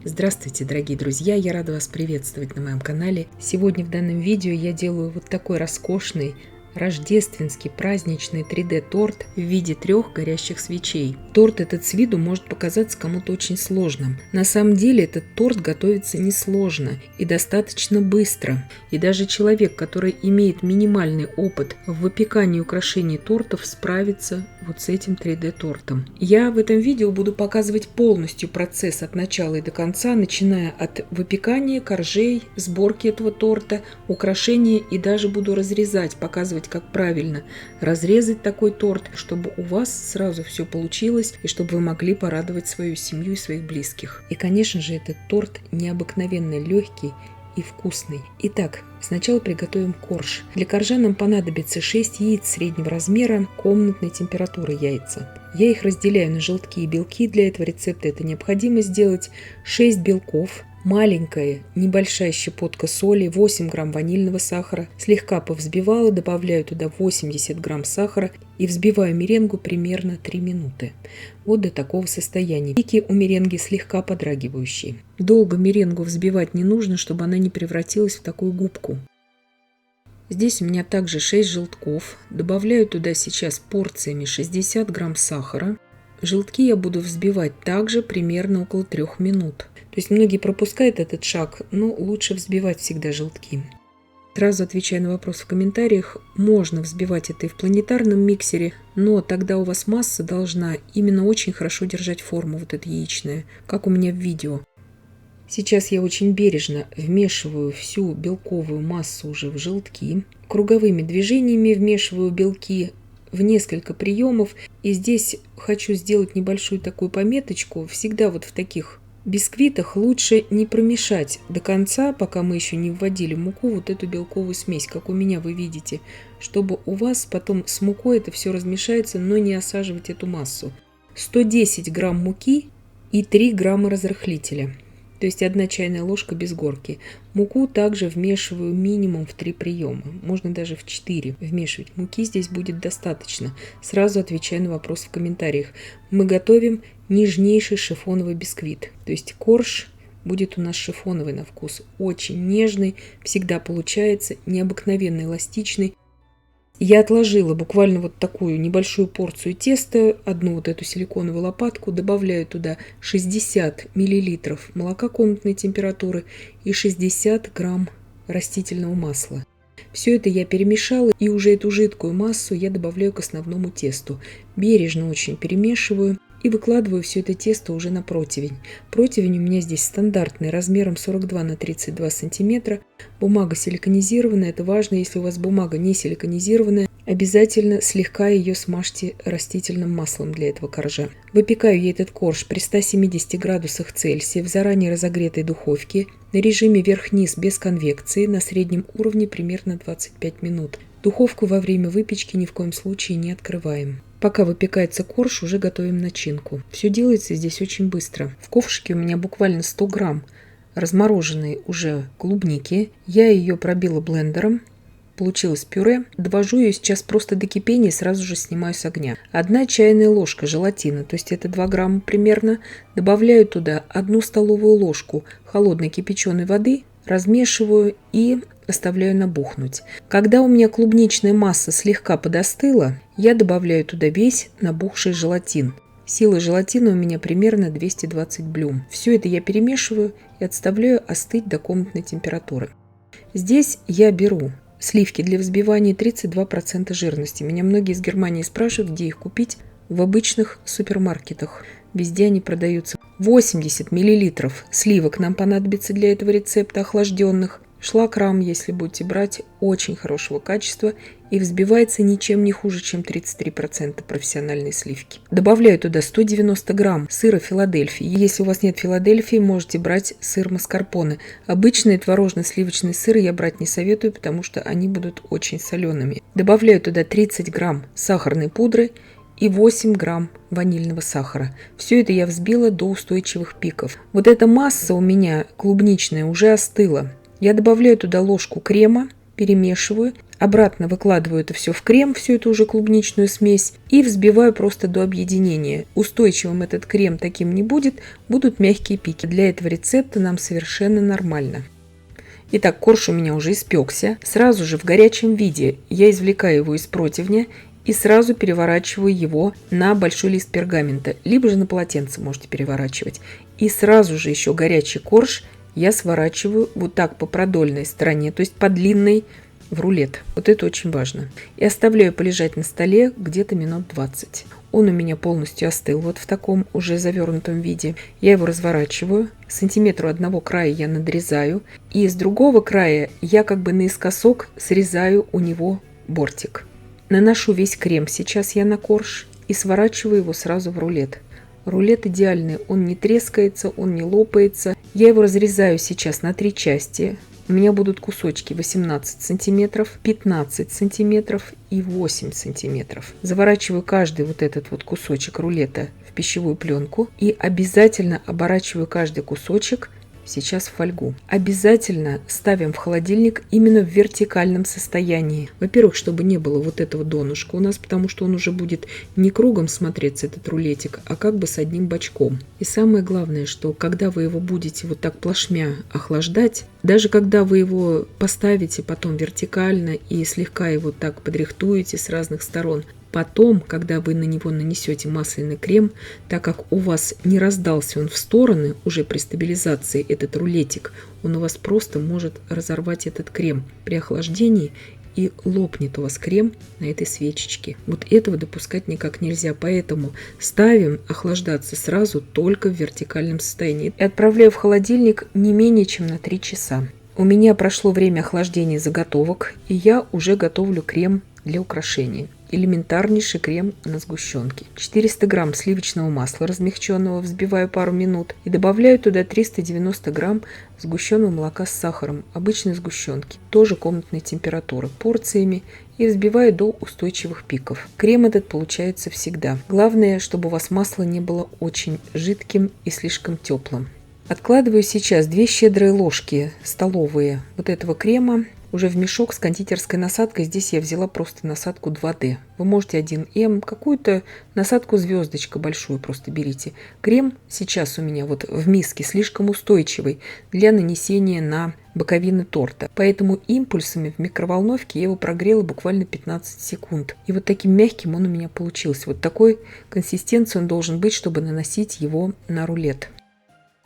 Здравствуйте, дорогие друзья! Я рада вас приветствовать на моем канале. Сегодня в данном видео я делаю вот такой роскошный рождественский праздничный 3D-торт в виде 3 горящих свечей. Торт этот с виду может показаться кому-то очень сложным. На самом деле этот торт готовится несложно и достаточно быстро. И даже человек, который имеет минимальный опыт в выпекании украшений тортов, справится вот с этим 3D-тортом. Я в этом видео буду показывать полностью процесс от начала и до конца, начиная от выпекания, коржей, сборки этого торта, украшения, и даже буду разрезать, показывать, как правильно разрезать такой торт, чтобы у вас сразу все получилось и чтобы вы могли порадовать свою семью и своих близких. И, конечно же, этот торт необыкновенно легкий и вкусный. Итак, сначала приготовим корж. Для коржа нам понадобится 6 яиц среднего размера, комнатной температуры яйца. Я их разделяю на желтки и белки. Для этого рецепта это необходимо сделать. 6 белков, маленькая небольшая щепотка соли, 8 грамм ванильного сахара. Слегка повзбивала, добавляю туда 80 грамм сахара и взбиваю меренгу примерно 3 минуты. Вот до такого состояния. Пики у меренги слегка подрагивающие. Долго меренгу взбивать не нужно, чтобы она не превратилась в такую губку. Здесь у меня также 6 желтков. Добавляю туда сейчас порциями 60 грамм сахара. Желтки я буду взбивать также примерно около 3 минут. То есть многие пропускают этот шаг, но лучше взбивать всегда желтки. Сразу отвечая на вопрос в комментариях, можно взбивать это и в планетарном миксере, но тогда у вас масса должна именно очень хорошо держать форму, вот эта яичная, как у меня в видео. Сейчас я очень бережно вмешиваю всю белковую массу уже в желтки. Круговыми движениями вмешиваю белки в несколько приемов. И здесь хочу сделать небольшую такую пометочку. Всегда вот в таких бисквитах лучше не промешать до конца, пока мы еще не вводили муку, вот эту белковую смесь, как у меня вы видите, чтобы у вас потом с мукой это все размешается, но не осаживать эту массу. 110 грамм муки и 3 грамма разрыхлителя. То есть 1 чайная ложка без горки. Муку также вмешиваю минимум в 3 приема. Можно даже в 4 вмешивать. Муки здесь будет достаточно. Сразу отвечаю на вопрос в комментариях. Мы готовим нежнейший шифоновый бисквит. То есть корж будет у нас шифоновый на вкус. Очень нежный. Всегда получается. Необыкновенно эластичный. Я отложила буквально вот такую небольшую порцию теста, одну вот эту силиконовую лопатку, добавляю туда 60 мл молока комнатной температуры и 60 грамм растительного масла. Все это я перемешала, и уже эту жидкую массу я добавляю к основному тесту. Бережно очень перемешиваю и выкладываю все это тесто уже на противень. Противень у меня здесь стандартный, размером 42 на 32 сантиметра. Бумага силиконизированная, это важно. Если у вас бумага не силиконизированная, обязательно слегка ее смажьте растительным маслом для этого коржа. Выпекаю я этот корж при 170 градусах Цельсия в заранее разогретой духовке на режиме верх-низ без конвекции на среднем уровне примерно 25 минут. Духовку во время выпечки ни в коем случае не открываем. Пока выпекается корж, уже готовим начинку. Все делается здесь очень быстро. В ковшике у меня буквально 100 грамм размороженной уже клубники. Я ее пробила блендером. Получилось пюре. Довожу ее сейчас просто до кипения и сразу же снимаю с огня. 1 чайная ложка желатина, то есть это 2 грамма примерно. Добавляю туда 1 столовую ложку холодной кипяченой воды. Размешиваю и оставляю набухнуть. Когда у меня клубничная масса слегка подостыла, я добавляю туда весь набухший желатин. Сила желатина у меня примерно 220 блюм. Все это я перемешиваю и отставляю остыть до комнатной температуры. Здесь я беру сливки для взбивания 32% жирности. Меня многие из Германии спрашивают, где их купить. В обычных супермаркетах. Везде они продаются. 80 мл сливок нам понадобится для этого рецепта, охлажденных. Шлакрам, если будете брать, очень хорошего качества и взбивается ничем не хуже, чем 33% профессиональной сливки. Добавляю туда 190 грамм сыра Филадельфии. Если у вас нет Филадельфии, можете брать сыр маскарпоне. Обычный творожно-сливочный сыр я брать не советую, потому что они будут очень солеными. Добавляю туда 30 грамм сахарной пудры и 8 грамм ванильного сахара. Все это я взбила до устойчивых пиков. Вот эта масса у меня клубничная уже остыла. Я добавляю туда ложку крема перемешиваю, обратно выкладываю это все в крем, всю эту уже клубничную смесь, и взбиваю просто до объединения. Устойчивым этот крем таким не будет, будут мягкие пики. Для этого рецепта нам совершенно нормально. Итак, корж у меня уже испекся. Сразу же в горячем виде я извлекаю его из противня и сразу переворачиваю его на большой лист пергамента, либо же на полотенце можете переворачивать. И сразу же еще горячий корж я сворачиваю вот так по продольной стороне, то есть по длинной, в рулет. Вот это очень важно. И оставляю полежать на столе где-то минут 20. Он у меня полностью остыл вот в таком уже завернутом виде. Я его разворачиваю. Сантиметру одного края я надрезаю. И с другого края я как бы наискосок срезаю у него бортик. Наношу весь крем сейчас я на корж и сворачиваю его сразу в рулет. Рулет идеальный, он не трескается, он не лопается. Я его разрезаю сейчас на 3 части. У меня будут кусочки 18 сантиметров, 15 сантиметров и 8 сантиметров. Заворачиваю каждый вот этот вот кусочек рулета в пищевую пленку и обязательно оборачиваю каждый кусочек сейчас в фольгу. Обязательно ставим в холодильник именно в вертикальном состоянии. Во-первых, чтобы не было вот этого донышка у нас, потому что он уже будет не кругом смотреться, этот рулетик, а как бы с одним бочком. И самое главное, что когда вы его будете вот так плашмя охлаждать, даже когда вы его поставите потом вертикально и слегка его так подрихтуете с разных сторон, потом, когда вы на него нанесете масляный крем, так как у вас не раздался он в стороны уже при стабилизации этот рулетик, он у вас просто может разорвать этот крем при охлаждении и лопнет у вас крем на этой свечечке. Вот этого допускать никак нельзя, поэтому ставим охлаждаться сразу только в вертикальном состоянии и отправляю в холодильник не менее чем на 3 часа. У меня прошло время охлаждения заготовок, и я уже готовлю крем для украшения. Элементарнейший крем на сгущенке. 400 грамм сливочного масла размягченного взбиваю пару минут и добавляю туда 390 грамм сгущенного молока с сахаром обычной сгущенки, тоже комнатной температуры, порциями, и взбиваю до устойчивых пиков. Крем этот получается всегда. Главное, чтобы у вас масло не было очень жидким и слишком теплым. Откладываю сейчас 2 щедрые ложки столовые вот этого крема уже в мешок с кондитерской насадкой. Здесь я взяла просто насадку 2D. Вы можете 1М, какую-то насадку звездочка большую просто берите. Крем сейчас у меня вот в миске слишком устойчивый для нанесения на боковины торта. Поэтому импульсами в микроволновке я его прогрела буквально 15 секунд. И вот таким мягким он у меня получился. Вот такой консистенции он должен быть, чтобы наносить его на рулет.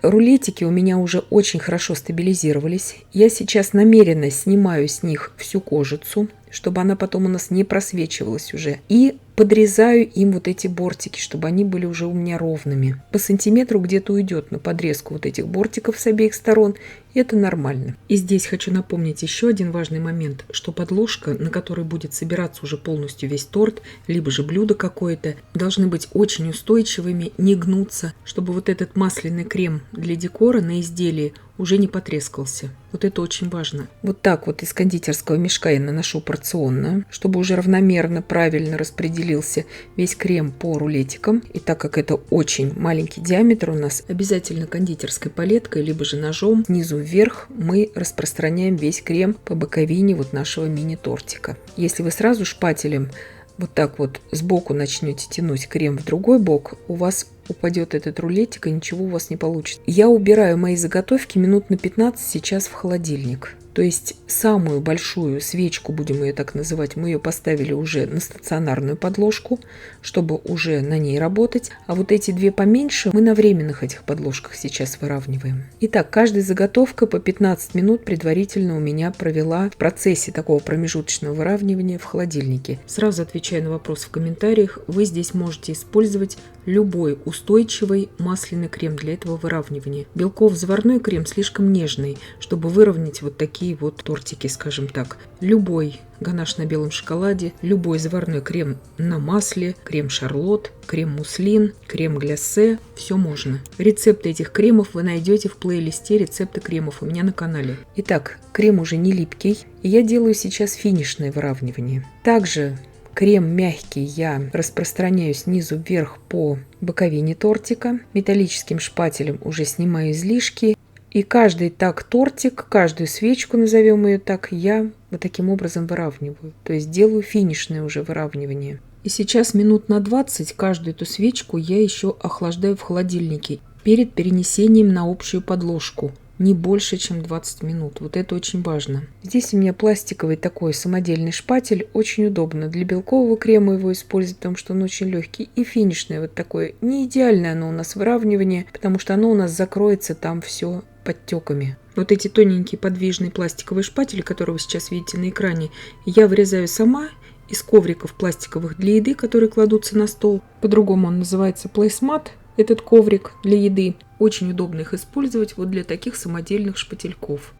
Рулетики у меня уже очень хорошо стабилизировались. Я сейчас намеренно снимаю с них всю кожицу, чтобы она потом у нас не просвечивалась уже. И подрезаю им вот эти бортики, чтобы они были уже у меня ровными. По сантиметру где-то уйдет на подрезку вот этих бортиков с обеих сторон. И это нормально. И здесь хочу напомнить еще один важный момент, что подложка, на которой будет собираться уже полностью весь торт, либо же блюдо какое-то, должны быть очень устойчивыми, не гнуться, чтобы вот этот масляный крем для декора на изделии уже не потрескался. Вот это очень важно. Вот так вот из кондитерского мешка я наношу порционно, чтобы уже равномерно, правильно распределился весь крем по рулетикам. И так как это очень маленький диаметр у нас, обязательно кондитерской палеткой, либо же ножом снизу вверх мы распространяем весь крем по боковине вот нашего мини-тортика. Если вы сразу шпателем вот так вот сбоку начнете тянуть крем в другой бок, у вас упадет этот рулетик и ничего у вас не получится. Я убираю мои заготовки минут на 15 сейчас в холодильник. То есть самую большую свечку, будем ее так называть, мы ее поставили уже на стационарную подложку, чтобы уже на ней работать. А вот эти 2 поменьше мы на временных этих подложках сейчас выравниваем. Итак, каждая заготовка по 15 минут предварительно у меня провела в процессе такого промежуточного выравнивания в холодильнике. Сразу отвечаю на вопрос в комментариях. Вы здесь можете использовать любой устойчивый масляный крем для этого выравнивания. Белково-заварной крем слишком нежный, чтобы выровнять вот такие вот тортики, скажем так. Любой ганаш на белом шоколаде, любой заварной крем на масле, крем-шарлотт, крем-муслин, крем-глясе, все можно. Рецепты этих кремов вы найдете в плейлисте рецепты кремов у меня на канале. Итак, крем уже не липкий, и я делаю сейчас финишное выравнивание. Также крем мягкий я распространяю снизу вверх по боковине тортика. Металлическим шпателем уже снимаю излишки И каждый так тортик, каждую свечку, назовем ее так, я вот таким образом выравниваю. То есть делаю финишное уже выравнивание. И сейчас минут на 20 каждую эту свечку я еще охлаждаю в холодильнике перед перенесением на общую подложку. Не больше, чем 20 минут. Вот это очень важно. Здесь у меня пластиковый такой самодельный шпатель. Очень удобно. Для белкового крема его использовать, потому что он очень легкий. И финишное вот такое. Не идеальное оно у нас выравнивание, потому что оно у нас закроется там все подтеками. Вот эти тоненькие подвижные пластиковые шпатели, которые вы сейчас видите на экране, я вырезаю сама из ковриков пластиковых для еды, которые кладутся на стол. По-другому он называется плейсмат. Этот коврик для еды. Очень удобно их использовать вот для таких самодельных шпательков.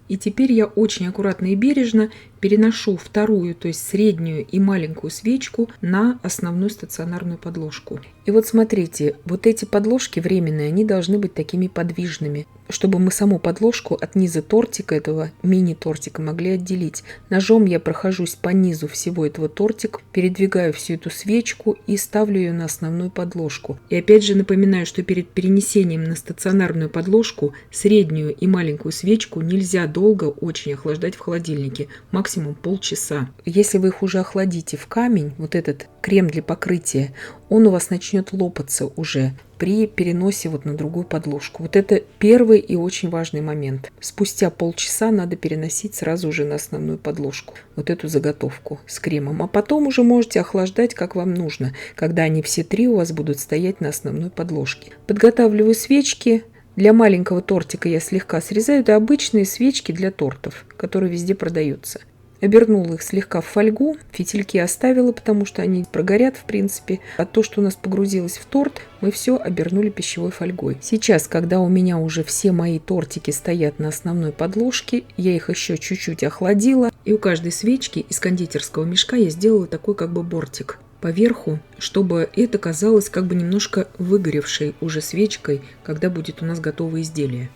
И теперь я очень аккуратно и бережно переношу вторую, то есть среднюю и маленькую свечку на основную стационарную подложку. И вот смотрите, вот эти подложки временные, они должны быть такими подвижными, чтобы мы саму подложку от низа тортика, этого мини-тортика, могли отделить. Ножом я прохожусь по низу всего этого тортика, передвигаю всю эту свечку и ставлю ее на основную подложку. И опять же напоминаю, что перед перенесением на стационарную подложку среднюю и маленькую свечку нельзя долго очень охлаждать в холодильнике, максимум полчаса. Если вы их уже охладите в камень, вот этот крем для покрытия, он у вас начнет лопаться уже при переносе вот на другую подложку. Вот это первый и очень важный момент. Спустя полчаса надо переносить сразу же на основную подложку вот эту заготовку с кремом. А потом уже можете охлаждать, как вам нужно, когда они все три у вас будут стоять на основной подложке. Подготавливаю свечки. Для маленького тортика я слегка срезаю. Это обычные свечки для тортов, которые везде продаются. Обернула их слегка в фольгу, фитильки оставила, потому что они прогорят в принципе. А то, что у нас погрузилось в торт, мы все обернули пищевой фольгой. Сейчас, когда у меня уже все мои тортики стоят на основной подложке, я их еще чуть-чуть охладила. И у каждой свечки из кондитерского мешка я сделала такой как бы бортик поверху, чтобы это казалось как бы немножко выгоревшей уже свечкой, когда будет у нас готово изделие.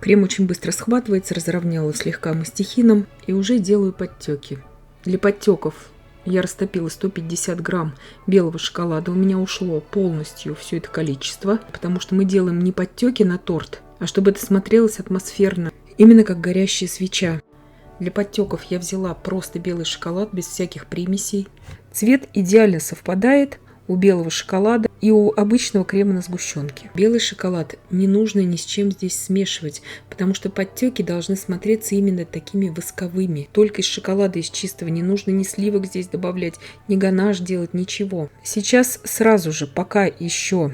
Крем очень быстро схватывается, разровняла слегка мастихином и уже делаю подтеки. Для подтеков я растопила 150 грамм белого шоколада. У меня ушло полностью все это количество, потому что мы делаем не подтеки на торт, а чтобы это смотрелось атмосферно, именно как горящая свеча. Для подтеков я взяла просто белый шоколад без всяких примесей. Цвет идеально совпадает у белого шоколада и у обычного крема на сгущенке. Белый шоколад не нужно ни с чем здесь смешивать, потому что подтеки должны смотреться именно такими восковыми. Только из шоколада, из чистого, не нужно ни сливок здесь добавлять, ни ганаш делать, ничего. Сейчас сразу же, пока еще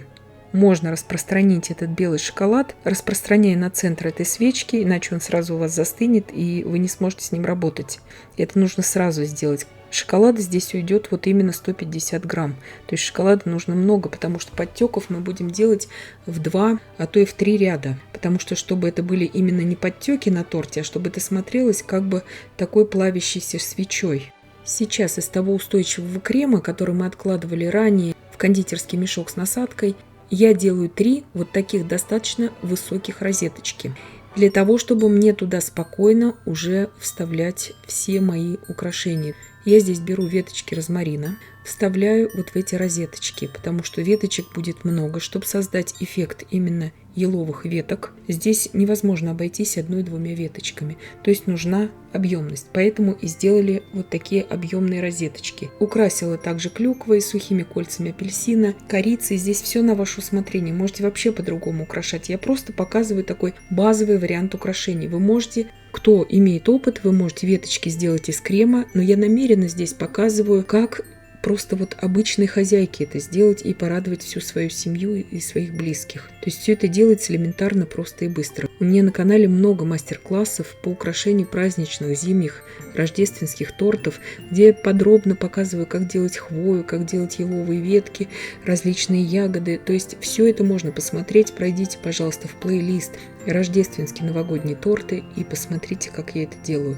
можно распространить этот белый шоколад, распространяя на центр этой свечки, иначе он сразу у вас застынет и вы не сможете с ним работать. Это нужно сразу сделать. Шоколада здесь уйдет вот именно 150 грамм. То есть шоколада нужно много, потому что подтеков мы будем делать в 2, а то и в 3 ряда. Потому что, чтобы это были именно не подтеки на торте, а чтобы это смотрелось как бы такой плавящейся свечой. Сейчас из того устойчивого крема, который мы откладывали ранее в кондитерский мешок с насадкой, я делаю 3 вот таких достаточно высоких розеточки. Для того, чтобы мне туда спокойно уже вставлять все мои украшения. Я здесь беру веточки розмарина, вставляю вот в эти розеточки, потому что веточек будет много, чтобы создать эффект именно еловых веток. Здесь невозможно обойтись 1-2 веточками, то есть нужна объемность, поэтому и сделали вот такие объемные розеточки. Украсила также клюквой, сухими кольцами апельсина, корицей. Здесь все на ваше усмотрение, можете вообще по-другому украшать. Я просто показываю такой базовый вариант украшений. Вы можете, кто имеет опыт, вы можете веточки сделать из крема, но я намеренно здесь показываю, как просто вот обычной хозяйке это сделать и порадовать всю свою семью и своих близких. То есть все это делается элементарно, просто и быстро. У меня на канале много мастер-классов по украшению праздничных, зимних, рождественских тортов, где я подробно показываю, как делать хвою, как делать еловые ветки, различные ягоды. То есть все это можно посмотреть. Пройдите, пожалуйста, в плейлист «Рождественские новогодние торты» и посмотрите, как я это делаю.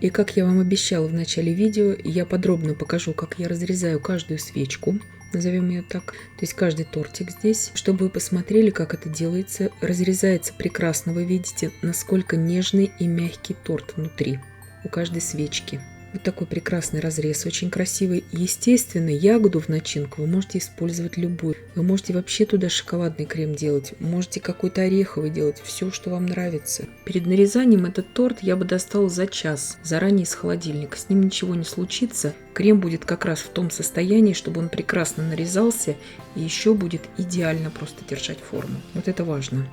И как я вам обещала в начале видео, я подробно покажу, как я разрезаю каждую свечку, назовем ее так, то есть каждый тортик здесь, чтобы вы посмотрели, как это делается. Разрезается прекрасно, вы видите, насколько нежный и мягкий торт внутри у каждой свечки. Вот такой прекрасный разрез, очень красивый. Естественно, ягоду в начинку вы можете использовать любую. Вы можете вообще туда шоколадный крем делать, можете какой-то ореховый делать, все, что вам нравится. Перед нарезанием этот торт я бы достала за час, заранее из холодильника. С ним ничего не случится. Крем будет как раз в том состоянии, чтобы он прекрасно нарезался и еще будет идеально просто держать форму. Вот это важно.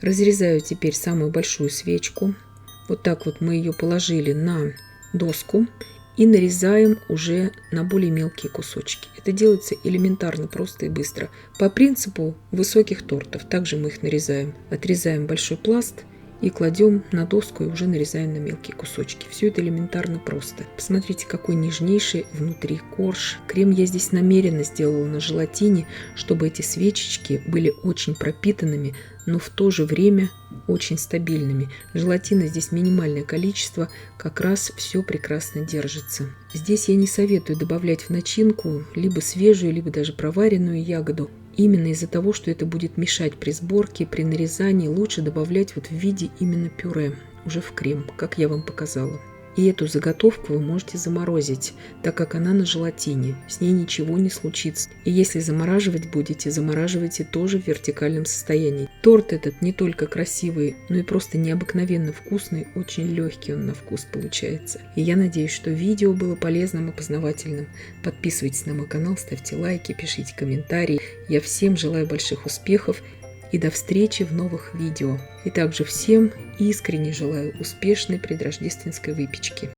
Разрезаю теперь самую большую свечку. Вот так вот мы ее положили на доску и нарезаем уже на более мелкие кусочки. Это делается элементарно, просто и быстро. По принципу высоких тортов. Также мы их нарезаем. Отрезаем большой пласт и кладем на доску и уже нарезаем на мелкие кусочки. Все это элементарно просто. Посмотрите, какой нежнейший внутри корж. Крем я здесь намеренно сделала на желатине, чтобы эти свечечки были очень пропитанными, но в то же время очень стабильными. Желатина здесь минимальное количество, как раз все прекрасно держится. Здесь я не советую добавлять в начинку либо свежую, либо даже проваренную ягоду. Именно из-за того, что это будет мешать при сборке, при нарезании, лучше добавлять вот в виде именно пюре, уже в крем, как я вам показала. И эту заготовку вы можете заморозить, так как она на желатине, с ней ничего не случится. И если замораживать будете, замораживайте тоже в вертикальном состоянии. Торт этот не только красивый, но и просто необыкновенно вкусный, очень легкий он на вкус получается. И я надеюсь, что видео было полезным и познавательным. Подписывайтесь на мой канал, ставьте лайки, пишите комментарии. Я всем желаю больших успехов и до встречи в новых видео. И также всем искренне желаю успешной предрождественской выпечки.